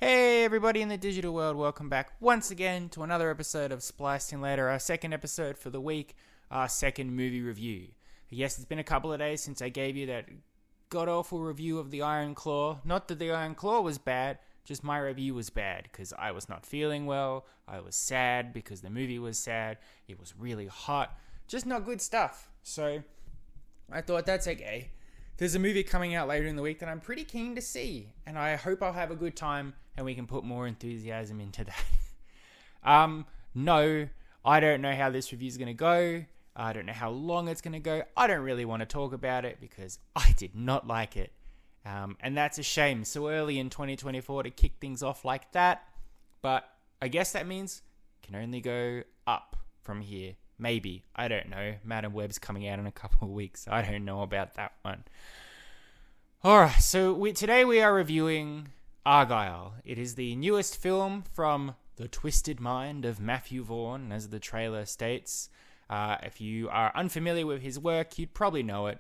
Hey everybody in the digital world, welcome back once again to another episode of Spliced in Later, our second episode for the week, our second movie review. Yes, it's been a couple of days since I gave you that god-awful review of The Iron Claw. Not that The Iron Claw was bad, just my review was bad because I was not feeling well, I was sad because the movie was sad, it was really hot, just not good stuff. So I thought that's okay. There's a movie coming out later in the week that I'm pretty keen to see, and I hope I'll have a good time and we can put more enthusiasm into that. No, I don't know how this review is going to go. I don't know how long it's going to go. I don't really want to talk about it because I did not like it. And that's a shame. So early in 2024 to kick things off like that. But I guess that means it can only go up from here. Maybe. I don't know. Madam Web's coming out in a couple of weeks. I don't know about that one. Alright, so today we are reviewing Argylle. It is the newest film from the twisted mind of Matthew Vaughn, as the trailer states. If you are unfamiliar with his work, you'd probably know it.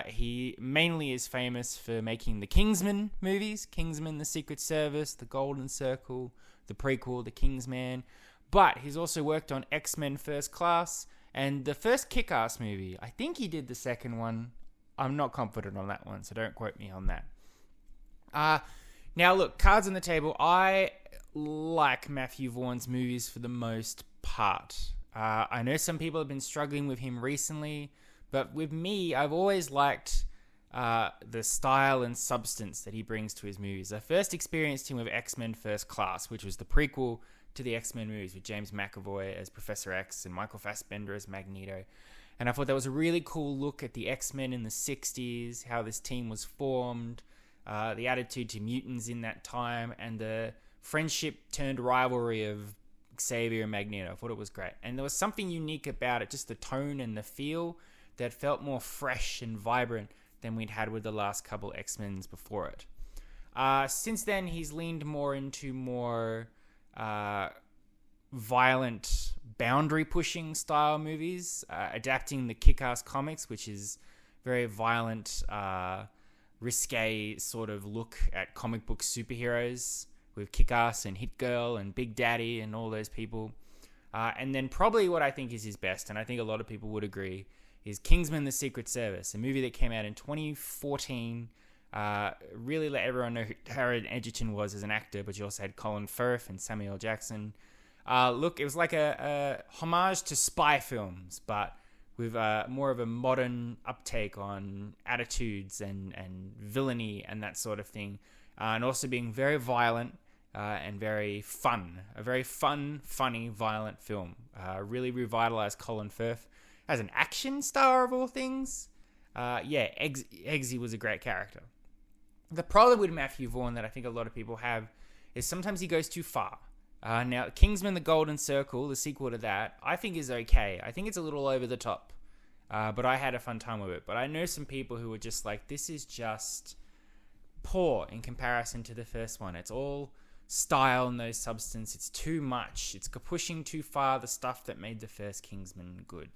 He mainly is famous for making the Kingsman movies. Kingsman, The Secret Service, The Golden Circle, the prequel, The Kingsman. But he's also worked on X-Men First Class and the first Kick-Ass movie. I think he did the second one. I'm not confident on that one, so don't quote me on that. Now look, cards on the table. I like Matthew Vaughn's movies for the most part. I know some people have been struggling with him recently, but with me, I've always liked the style and substance that he brings to his movies. I first experienced him with X-Men First Class, which was the prequel to the X-Men movies with James McAvoy as Professor X and Michael Fassbender as Magneto. And I thought that was a really cool look at the X-Men in the 60s, how this team was formed, the attitude to mutants in that time, and the friendship turned rivalry of Xavier and Magneto. I thought it was great. And there was something unique about it, just the tone and the feel that felt more fresh and vibrant than we'd had with the last couple X-Men's before it. Since then, he's leaned more into more violent, boundary-pushing style movies, adapting the Kick-Ass comics, which is very violent, risque sort of look at comic book superheroes with Kick-Ass and Hit Girl and Big Daddy and all those people. And then probably what I think is his best, and I think a lot of people would agree, is Kingsman: The Secret Service, a movie that came out in 2014. Really let everyone know who Taron Egerton was as an actor, but you also had Colin Firth and Samuel L. Jackson. Look, it was like a homage to spy films, but with more of a modern uptake on attitudes and villainy and that sort of thing, and also being very violent and very fun. A very fun, funny, violent film. Really revitalized Colin Firth as an action star of all things. Eggsy was a great character. The problem with Matthew Vaughn that I think a lot of people have is sometimes he goes too far. Now, Kingsman: The Golden Circle, the sequel to that, I think is okay. I think it's a little over the top, but I had a fun time with it. But I know some people who were just like, this is just poor in comparison to the first one. It's all style and no substance. It's too much. It's pushing too far the stuff that made the first Kingsman good.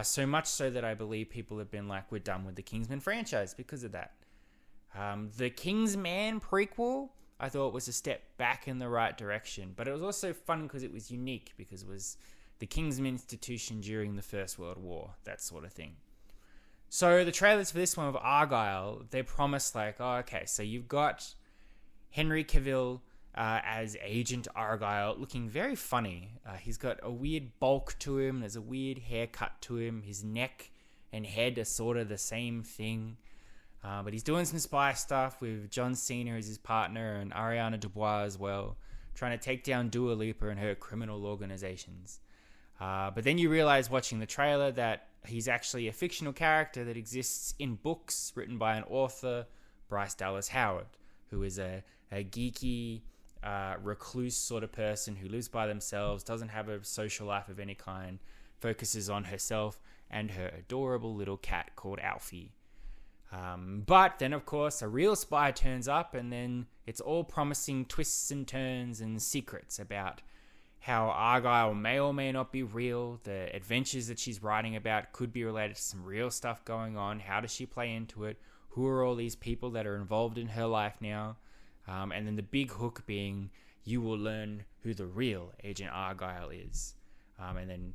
So much so that I believe people have been like, we're done with the Kingsman franchise because of that. The Kingsman prequel, I thought was a step back in the right direction, but it was also fun because it was unique, because it was the Kingsman institution during the First World War, that sort of thing. So the trailers for this one of Argylle, they promise like, oh, okay, so you've got Henry Cavill as Agent Argylle, looking very funny. He's got a weird bulk to him, there's a weird haircut to him, his neck and head are sort of the same thing. But he's doing some spy stuff with John Cena as his partner and Ariana DeBois as well, trying to take down Dua Lipa and her criminal organizations. But then you realize watching the trailer that he's actually a fictional character that exists in books written by an author, Bryce Dallas Howard, who is a geeky, recluse sort of person who lives by themselves, doesn't have a social life of any kind, focuses on herself and her adorable little cat called Alfie. But then, of course, a real spy turns up, and then it's all promising twists and turns and secrets about how Argylle may or may not be real. The adventures that she's writing about could be related to some real stuff going on. How does she play into it? Who are all these people that are involved in her life now? And then the big hook being, you will learn who the real Agent Argylle is. And then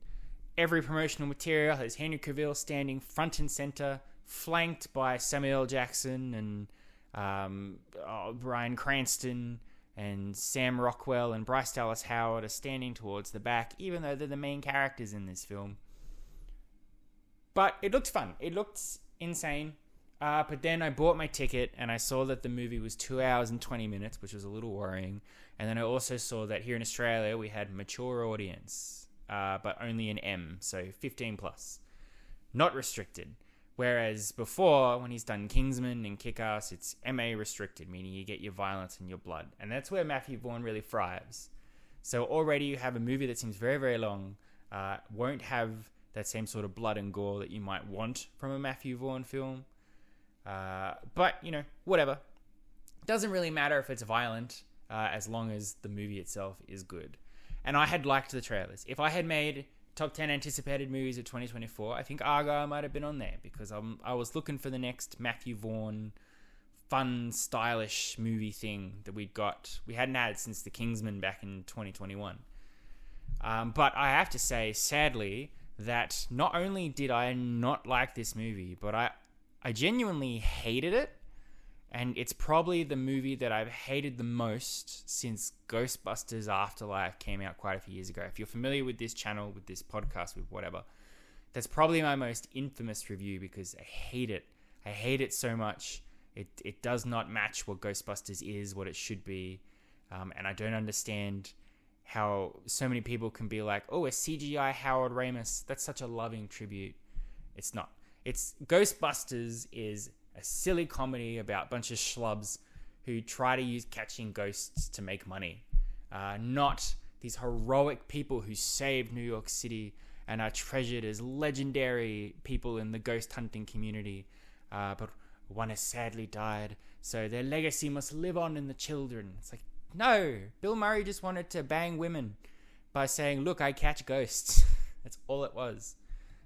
every promotional material has Henry Cavill standing front and center, flanked by Samuel L. Jackson and Bryan Cranston and Sam Rockwell and Bryce Dallas Howard are standing towards the back, even though they're the main characters in this film. But it looked fun. It looked insane. But then I bought my ticket and I saw that the movie was 2 hours and 20 minutes, which was a little worrying. And then I also saw that here in Australia we had mature audience, but only an M, so 15 plus. Not restricted. Whereas before, when he's done Kingsman and Kick-Ass, it's MA restricted, meaning you get your violence and your blood. And that's where Matthew Vaughn really thrives. So already you have a movie that seems very, very long, won't have that same sort of blood and gore that you might want from a Matthew Vaughn film. But, whatever. Doesn't really matter if it's violent, as long as the movie itself is good. And I had liked the trailers. If I had made top 10 anticipated movies of 2024, I think Argylle might have been on there, because I was looking for the next Matthew Vaughn fun, stylish movie thing that we hadn't had since the Kingsman back in 2021. But I have to say, sadly, that not only did I not like this movie, but I genuinely hated it. And it's probably the movie that I've hated the most since Ghostbusters Afterlife came out quite a few years ago. If you're familiar with this channel, with this podcast, with whatever, that's probably my most infamous review, because I hate it. I hate it so much. It does not match what Ghostbusters is, what it should be. And I don't understand how so many people can be like, oh, a CGI Howard Ramis. That's such a loving tribute. It's not. Ghostbusters is a silly comedy about a bunch of schlubs who try to use catching ghosts to make money. Not these heroic people who saved New York City and are treasured as legendary people in the ghost hunting community. But one has sadly died, so their legacy must live on in the children. It's like, no, Bill Murray just wanted to bang women by saying, look, I catch ghosts. That's all it was.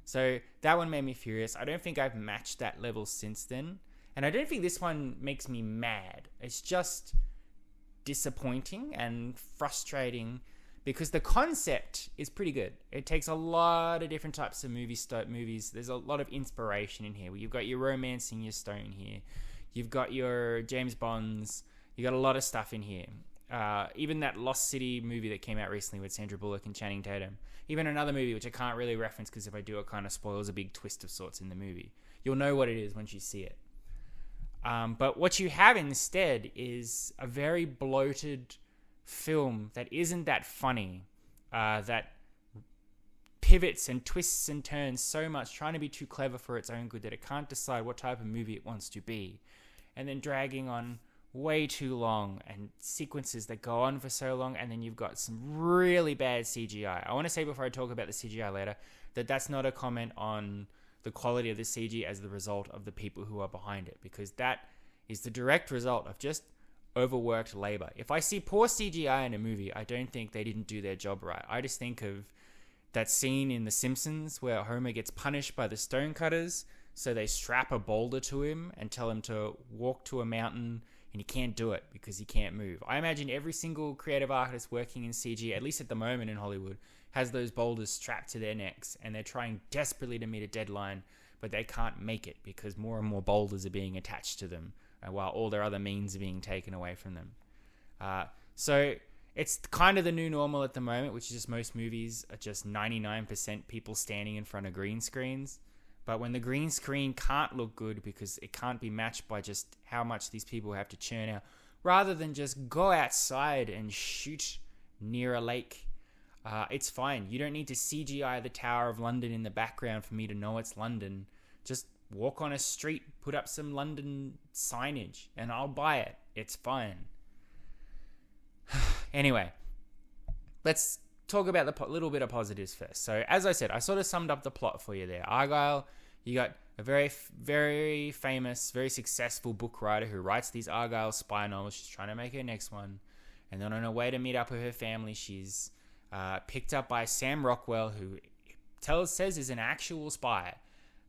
So that one made me furious. I don't think I've matched that level since then. And I don't think this one makes me mad. It's just disappointing and frustrating, because the concept is pretty good. It takes a lot of different types of movies. There's a lot of inspiration in here. You've got your Romancing Your Stone here. You've got your James Bonds. You got a lot of stuff in here. Even that Lost City movie that came out recently with Sandra Bullock and Channing Tatum. Even another movie, which I can't really reference because if I do, it kind of spoils a big twist of sorts in the movie. You'll know what it is once you see it. But what you have instead is a very bloated film that isn't that funny, that pivots and twists and turns so much, trying to be too clever for its own good that it can't decide what type of movie it wants to be, and then dragging on way too long, and sequences that go on for so long, and then you've got some really bad CGI. I want to say before I talk about the CGI later, that's not a comment on the quality of the CG as the result of the people who are behind it, because that is the direct result of just overworked labor. If I see poor CGI in a movie, I don't think they didn't do their job right. I just think of that scene in The Simpsons where Homer gets punished by the stonecutters, so they strap a boulder to him and tell him to walk to a mountain, and he can't do it because he can't move. I imagine every single creative artist working in CG, at least at the moment in Hollywood, has those boulders strapped to their necks, and they're trying desperately to meet a deadline, but they can't make it because more and more boulders are being attached to them, while all their other means are being taken away from them. So it's kind of the new normal at the moment, which is just most movies are just 99% people standing in front of green screens. But when the green screen can't look good because it can't be matched by just how much these people have to churn out, rather than just go outside and shoot near a lake, it's fine. You don't need to CGI the Tower of London in the background for me to know it's London. Just walk on a street, put up some London signage, and I'll buy it. It's fine. Anyway, let's talk about the little bit of positives first. So, as I said, I sort of summed up the plot for you there. Argylle, you got a very, very famous, very successful book writer who writes these Argylle spy novels. She's trying to make her next one. And then on her way to meet up with her family, she's picked up by Sam Rockwell, who says is an actual spy,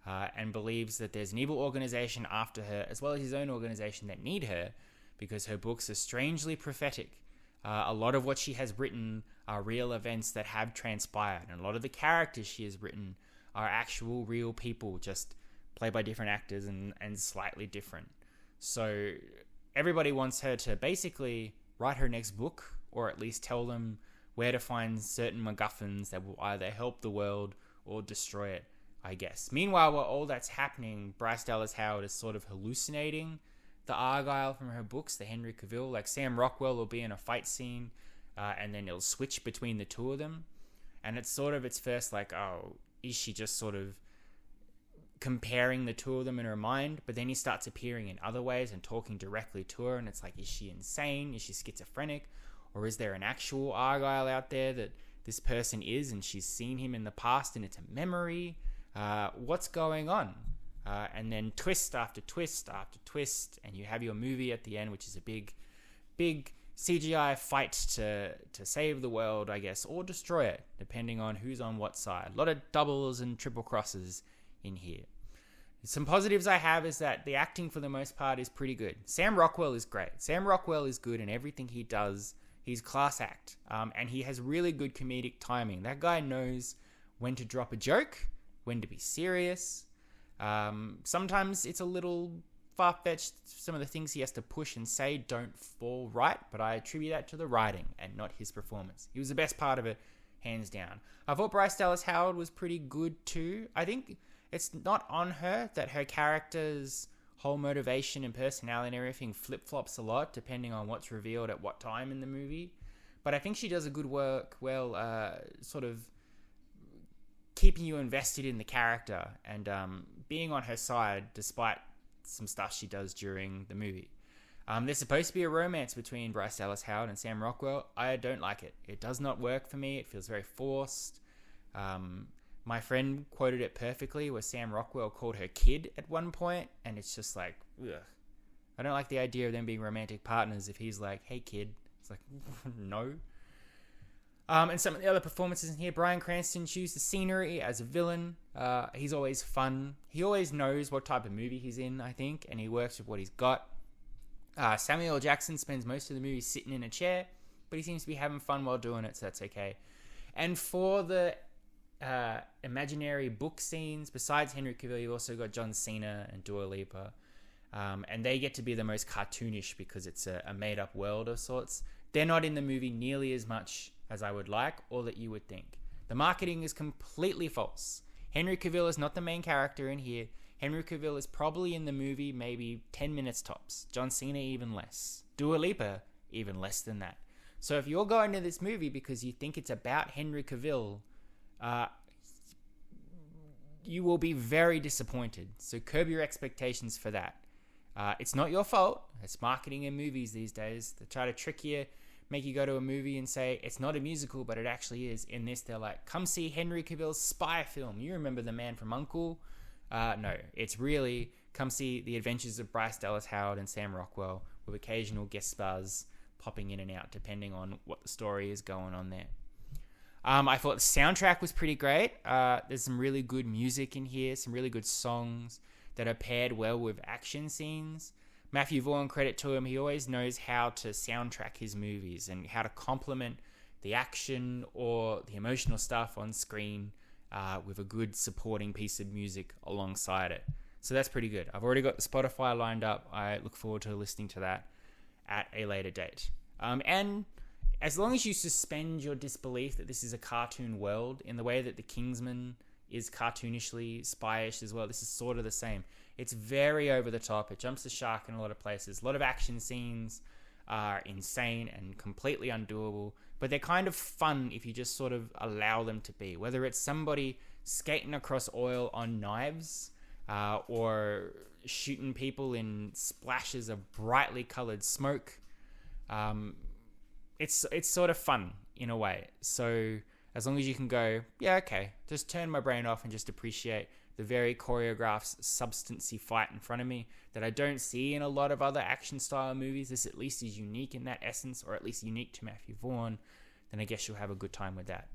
and believes that there's an evil organization after her, as well as his own organization that need her, because her books are strangely prophetic. A lot of what she has written are real events that have transpired, and a lot of the characters she has written are actual real people, just played by different actors and slightly different. So everybody wants her to basically write her next book, or at least tell them where to find certain MacGuffins that will either help the world or destroy it, I guess. Meanwhile, while all that's happening, Bryce Dallas Howard is sort of hallucinating the Argylle from her books, the Henry Cavill. Like, Sam Rockwell will be in a fight scene, and then it'll switch between the two of them. And it's sort of, it's first like, oh, is she just sort of comparing the two of them in her mind? But then he starts appearing in other ways and talking directly to her, and it's like, is she insane? Is she schizophrenic? Or is there an actual Argylle out there that this person is, and she's seen him in the past and it's a memory? What's going on? And then twist after twist after twist, and you have your movie at the end, which is a big CGI fight to save the world, I guess, or destroy it, depending on who's on what side. A lot of doubles and triple crosses in here. Some positives I have is that the acting, for the most part, is pretty good. Sam Rockwell is great. Sam Rockwell is good in everything he does. He's class act, and he has really good comedic timing. That guy knows when to drop a joke, when to be serious. Sometimes it's a little far-fetched. Some of the things he has to push and say don't fall right, but I attribute that to the writing and not his performance. He was the best part of it, hands down. I thought Bryce Dallas Howard was pretty good too. I think it's not on her that her character's whole motivation and personality and everything flip-flops a lot depending on what's revealed at what time in the movie. But I think she does a good work, sort of keeping you invested in the character and being on her side despite some stuff she does during the movie. There's supposed to be a romance between Bryce Dallas Howard and Sam Rockwell. I don't like it. It does not work for me. It feels very forced. My friend quoted it perfectly, where Sam Rockwell called her kid at one point, and it's just like, ugh. I don't like the idea of them being romantic partners if he's like, hey kid. It's like, no. And some of the other performances in here, Bryan Cranston chews the scenery as a villain. He's always fun. He always knows what type of movie he's in, I think, and he works with what he's got. Samuel L. Jackson spends most of the movie sitting in a chair, but he seems to be having fun while doing it, so that's okay. And for the imaginary book scenes, besides Henry Cavill, you've also got John Cena and Dua Lipa, and they get to be the most cartoonish because it's a made-up world of sorts. They're not in the movie nearly as much as I would like, or that you would think. The marketing is completely false. Henry Cavill is not the main character in here. Henry Cavill is probably in the movie maybe 10 minutes tops. John Cena even less. Dua Lipa even less than that. So if you're going to this movie because you think it's about Henry Cavill, you will be very disappointed. So curb your expectations for that. It's not your fault. It's marketing in movies these days. They try to trick you, make you go to a movie and say, it's not a musical, but it actually is. In this, they're like, come see Henry Cavill's spy film. You remember The Man from U.N.C.L.E.? No, it's really, come see the adventures of Bryce Dallas Howard and Sam Rockwell with occasional guest stars popping in and out, depending on what the story is going on there. I thought the soundtrack was pretty great. There's some really good music in here, some really good songs that are paired well with action scenes. Matthew Vaughn, credit to him, he always knows how to soundtrack his movies and how to complement the action or the emotional stuff on screen with a good supporting piece of music alongside it. So that's pretty good. I've already got the Spotify lined up. I look forward to listening to that at a later date. And as long as you suspend your disbelief that this is a cartoon world in the way that the Kingsman is cartoonishly spyish as well, this is sort of the same. It's very over the top. It jumps the shark in a lot of places. A lot of action scenes are insane and completely undoable, but they're kind of fun if you just sort of allow them to be. Whether it's somebody skating across oil on knives or shooting people in splashes of brightly colored smoke, it's sort of fun in a way. So as long as you can go, yeah, okay, just turn my brain off and just appreciate the very choreographed, substancy fight in front of me that I don't see in a lot of other action-style movies. This at least is unique in that essence, or at least unique to Matthew Vaughn. Then I guess you'll have a good time with that.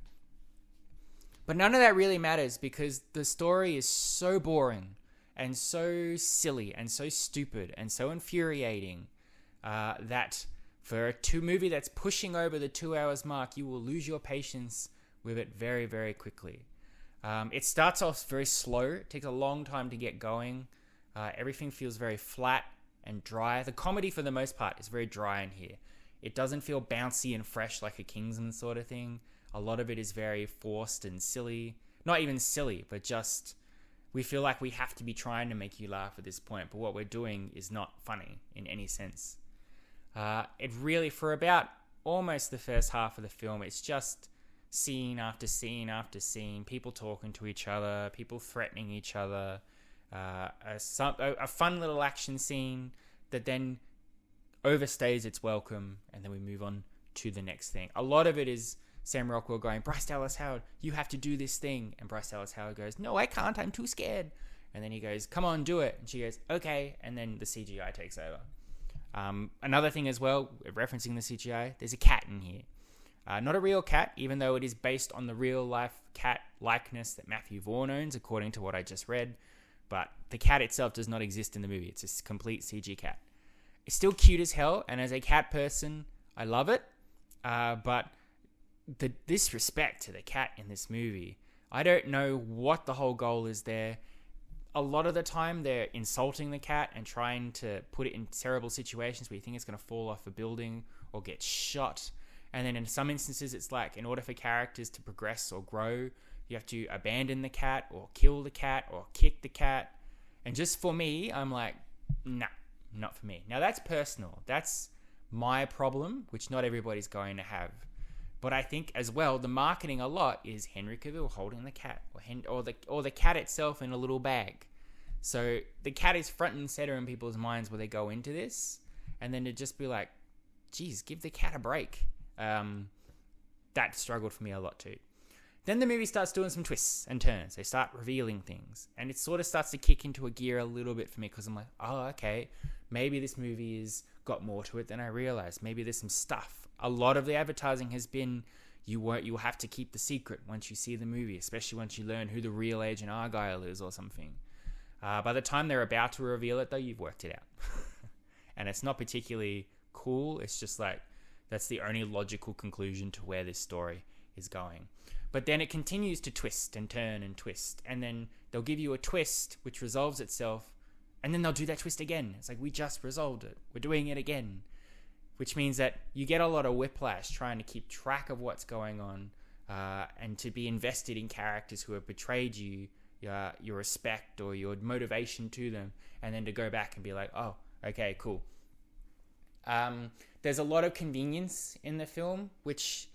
But none of that really matters because the story is so boring and so silly and so stupid and so infuriating that for a movie that's pushing over the 2 hours mark, you will lose your patience with it very, very quickly. It starts off very slow. It takes a long time to get going. Everything feels very flat and dry. The comedy, for the most part, is very dry in here. It doesn't feel bouncy and fresh like a Kingsman sort of thing. A lot of it is very forced and silly. Not even silly, but just we feel like we have to be trying to make you laugh at this point, but what we're doing is not funny in any sense. It really, for about almost the first half of the film, it's just scene after scene after scene, people talking to each other, people threatening each other, a fun little action scene that then overstays its welcome, and then we move on to the next thing. A lot of it is Sam Rockwell going, Bryce Dallas Howard, you have to do this thing. And Bryce Dallas Howard goes, no, I can't, I'm too scared. And then he goes, come on, do it. And she goes, okay. And then the CGI takes over. Another thing as well, referencing the CGI, there's a cat in here. Not a real cat, even though it is based on the real life cat likeness that Matthew Vaughn owns, according to what I just read. But the cat itself does not exist in the movie. It's a complete CG cat. It's still cute as hell, and as a cat person, I love it. But the disrespect to the cat in this movie, I don't know what the whole goal is there. A lot of the time, they're insulting the cat and trying to put it in terrible situations where you think it's going to fall off a building or get shot. And then in some instances, it's like, in order for characters to progress or grow, you have to abandon the cat or kill the cat or kick the cat. And just for me, I'm like, nah, not for me. Now, that's personal. That's my problem, which not everybody's going to have. But I think as well, the marketing a lot is Henry Cavill holding the cat, or the cat itself in a little bag. So the cat is front and center in people's minds where they go into this, and then to just be like, geez, give the cat a break. That struggled for me a lot too. Then the movie starts doing some twists and turns. They start revealing things, and it sort of starts to kick into a gear a little bit for me, because I'm like, oh, okay, maybe this movie has got more to it than I realized. Maybe there's some stuff. A lot of the advertising has been, you will have to keep the secret once you see the movie, especially once you learn who the real Agent Argylle is or something. By the time they're about to reveal it, though, you've worked it out. And it's not particularly cool. It's just like, that's the only logical conclusion to where this story is going. But then it continues to twist and turn and twist. And then they'll give you a twist which resolves itself. And then they'll do that twist again. It's like, we just resolved it. We're doing it again. Which means that you get a lot of whiplash trying to keep track of what's going on, and to be invested in characters who have betrayed you, your respect or your motivation to them, and then to go back and be like, oh, okay, cool. There's a lot of convenience in the film, which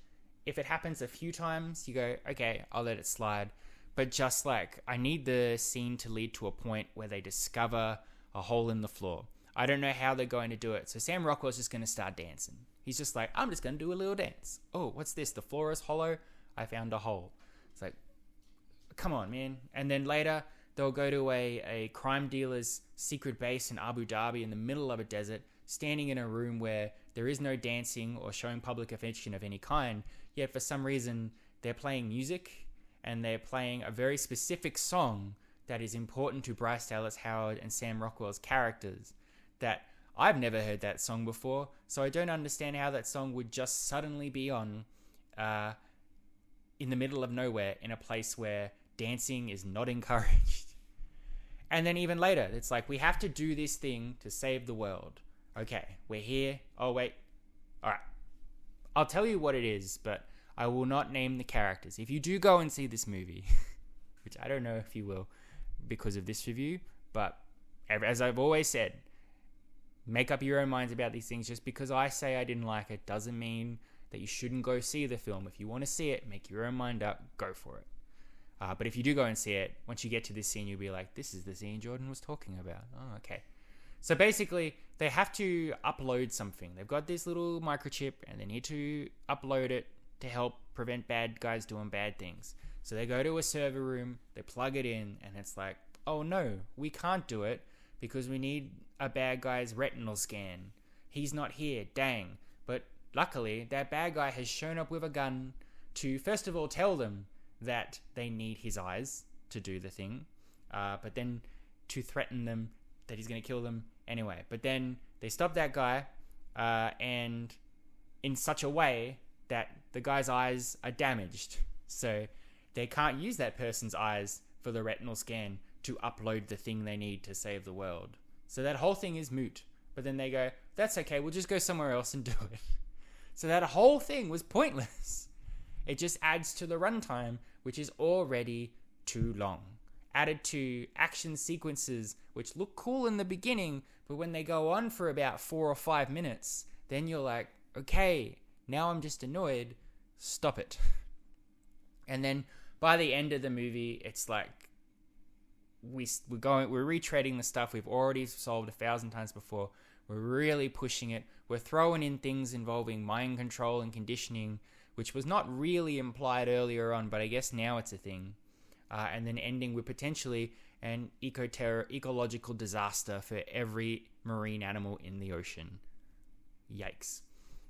if it happens a few times, you go, okay, I'll let it slide. But just like, I need the scene to lead to a point where they discover a hole in the floor. I don't know how they're going to do it. So Sam Rockwell's just going to start dancing. He's just like, I'm just going to do a little dance. Oh, what's this? The floor is hollow. I found a hole. It's like, come on, man. And then later, they'll go to a crime dealer's secret base in Abu Dhabi in the middle of a desert, standing in a room where there is no dancing or showing public affection of any kind. Yet for some reason, they're playing music, and they're playing a very specific song that is important to Bryce Dallas Howard and Sam Rockwell's characters. That I've never heard that song before, so I don't understand how that song would just suddenly be on in the middle of nowhere in a place where dancing is not encouraged. And then even later, it's like, we have to do this thing to save the world. Okay, we're here. Oh, wait. All right. I'll tell you what it is, but I will not name the characters. If you do go and see this movie, which I don't know if you will because of this review, but as I've always said, make up your own minds about these things. Just because I say I didn't like it doesn't mean that you shouldn't go see the film. If you want to see it, make your own mind up, go for it. But if you do go and see it, once you get to this scene, you'll be like, this is the scene Jordan was talking about. Oh, okay. So basically, they have to upload something. They've got this little microchip, and they need to upload it to help prevent bad guys doing bad things. So they go to a server room, they plug it in, and it's like, oh no, we can't do it because we need a bad guy's retinal scan. He's not here, dang. But luckily, that bad guy has shown up with a gun to, first of all, tell them that they need his eyes to do the thing, but then to threaten them that he's going to kill them anyway. But then they stop that guy, and in such a way that the guy's eyes are damaged. So they can't use that person's eyes for the retinal scan to upload the thing they need to save the world. So that whole thing is moot. But then they go, that's okay, we'll just go somewhere else and do it. So that whole thing was pointless. It just adds to the runtime, which is already too long. Added to action sequences, which look cool in the beginning, but when they go on for about 4 or 5 minutes, then you're like, okay, now I'm just annoyed, stop it. And then by the end of the movie, it's like, we're retreading the stuff we've already solved 1,000 times before. We're really pushing it. We're throwing in things involving mind control and conditioning, which was not really implied earlier on, but I guess now it's a thing. And then ending with potentially an ecological disaster for every marine animal in the ocean. Yikes.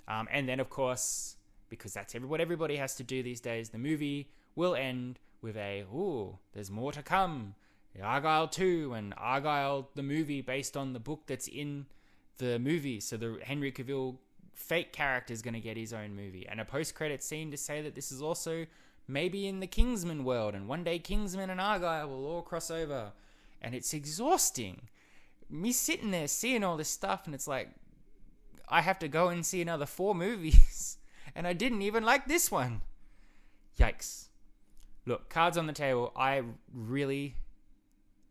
And then, of course, because that's what everybody has to do these days, the movie will end with there's more to come. Argylle 2 and Argylle the movie based on the book that's in the movie. So the Henry Cavill fake character is going to get his own movie. And a post-credit scene to say that this is also maybe in the Kingsman world. And one day Kingsman and Argylle will all cross over. And it's exhausting. Me sitting there seeing all this stuff and it's like, I have to go and see another 4 movies. And I didn't even like this one. Yikes. Look, cards on the table. I really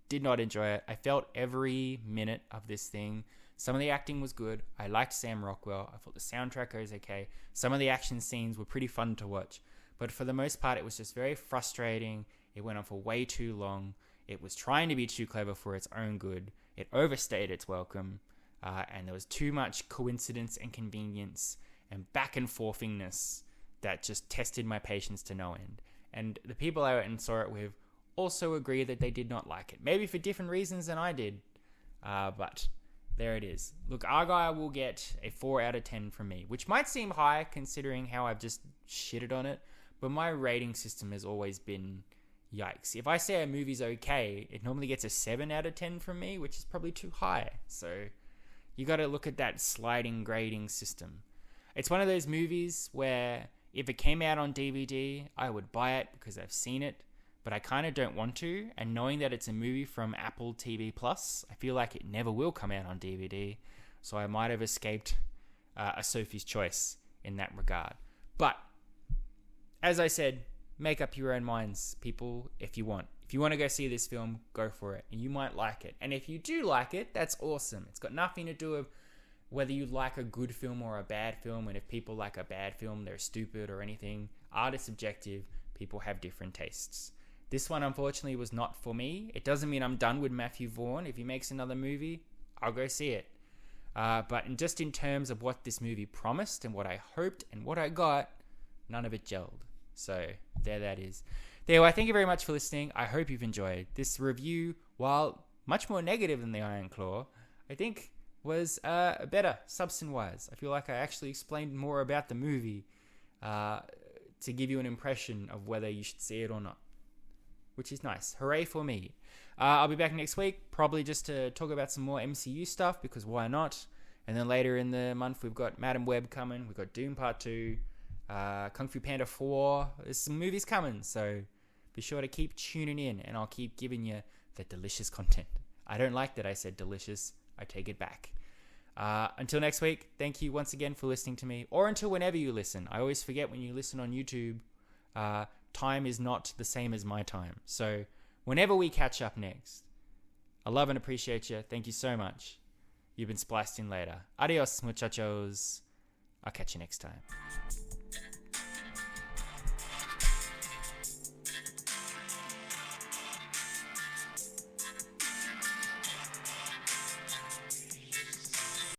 did not enjoy it. I felt every minute of this thing. Some of the acting was good. I liked Sam Rockwell. I thought the soundtrack was okay. Some of the action scenes were pretty fun to watch. But for the most part, it was just very frustrating. It went on for way too long. It was trying to be too clever for its own good. It overstayed its welcome. And there was too much coincidence and convenience and back and forthingness that just tested my patience to no end. And the people I went and saw it with also agree that they did not like it. Maybe for different reasons than I did. But there it is. Look, Argylle will get a 4 out of 10 from me, which might seem high considering how I've just shitted on it. But my rating system has always been yikes. If I say a movie's okay, it normally gets a 7 out of 10 from me, which is probably too high. So you got to look at that sliding grading system. It's one of those movies where if it came out on DVD, I would buy it because I've seen it, but I kind of don't want to. And knowing that it's a movie from Apple TV Plus, I feel like it never will come out on DVD. So I might have escaped a Sophie's Choice in that regard. But as I said, make up your own minds, people, if you want. If you want to go see this film, go for it. And you might like it. And if you do like it, that's awesome. It's got nothing to do with whether you like a good film or a bad film. And if people like a bad film, they're stupid or anything. Art is subjective. People have different tastes. This one, unfortunately, was not for me. It doesn't mean I'm done with Matthew Vaughn. If he makes another movie, I'll go see it. But just in terms of what this movie promised and what I hoped and what I got, none of it gelled. So there that is. There, well, thank you very much for listening. I hope you've enjoyed this review. While much more negative than the Iron Claw, I think was better substance-wise. I feel like I actually explained more about the movie to give you an impression of whether you should see it or not, which is nice. Hooray for me. I'll be back next week, probably just to talk about some more MCU stuff, because why not? And then later in the month, we've got Madam Web coming. We've got Doom Part 2, Kung Fu Panda 4. There's some movies coming, so be sure to keep tuning in, and I'll keep giving you the delicious content. I don't like that I said delicious. I take it back. Until next week, thank you once again for listening to me, or until whenever you listen. I always forget when you listen on YouTube, time is not the same as my time. So whenever we catch up next, I love and appreciate you. Thank you so much. You've been spliced in later. Adios, muchachos. I'll catch you next time.